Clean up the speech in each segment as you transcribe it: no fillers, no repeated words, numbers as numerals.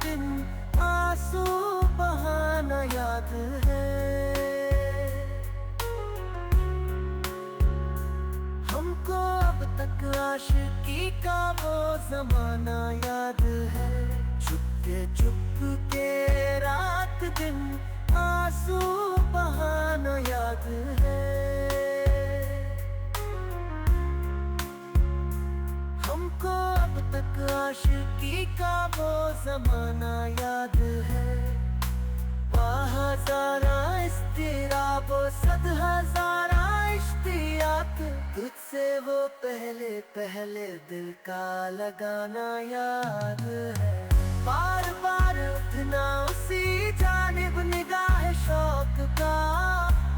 दिन आंसू बहाना याद है। हमको अब तक आशिकी का वो जमाना याद है। चुपके चुपके रात दिन आंसू बहाना याद है। हमको अब तक आशिकी का वो जमाना याद है। हज़ारा इस्तिराब सद हज़ारा इश्तियाक, तुझसे वो पहले पहले दिल का लगाना याद है। बार बार उठना उसी जानिब निगाह शौक का,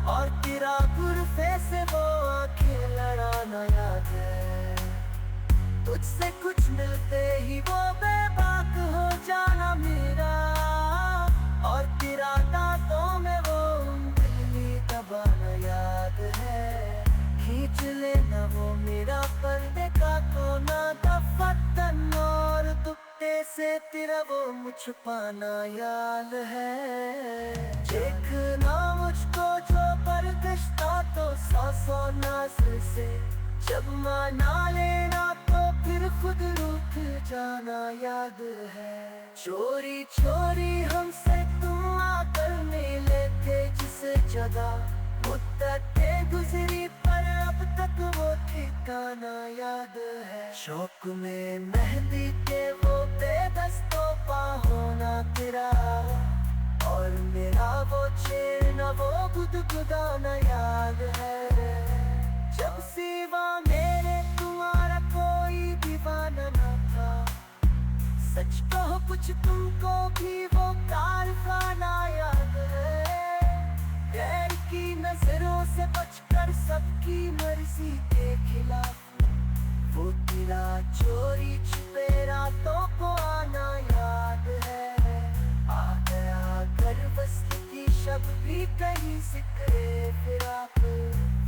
और तेरा गुरफे से वो आंखें लड़ाना याद है। तुझसे कुछ मिलते ही वो बेबाक हो जाना मेरा, और तेरा दांतों में वो उंगली दबाना याद है। खींच लेना वो मेरा पर्दे का कोना दफतन, और दुपट्टे से तेरा वो मुझ पाना याद है। देखना मुझको जो बरकश्ता तो सौ नाज़ से, जब माना लेना तो फिर खुद रुक जाना याद है। चोरी चोरी हमसे तुम आकर मिले थे जिस जगह, मुद्दतें गुजरी पर अब तक वो ठिकाना याद है। शौक में मेहंदी के वो बेदस्तों पा होना तेरा, और मेरा वो छेड़ना वो गुदगुदाना याद है। जब सिवा मेरे तुम्हारा कोई दीवाना न था, सच कहो कुछ तुमको भी वो कारखाना याद है। गैर की नजरों से बचकर सबकी मर्जी के खिलाफ, वो तेरा चोरी छुपे रातों को आना याद है। आ गया घर वस्ती की शब भी कहीं जिक्रे फिराक,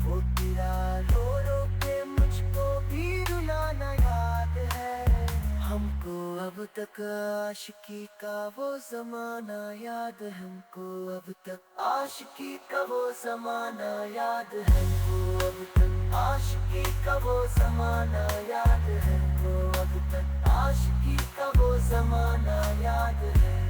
वो तेरा रो रो के मुझको भी रुलाना याद है। हमको अब तक आशिकी का वो जमाना याद है। हमको अब तक आशिकी का वो जमाना याद है। हमको अब तक आशिकी का वो जमाना याद है। हमको अब तक आशिकी का वो जमाना याद है।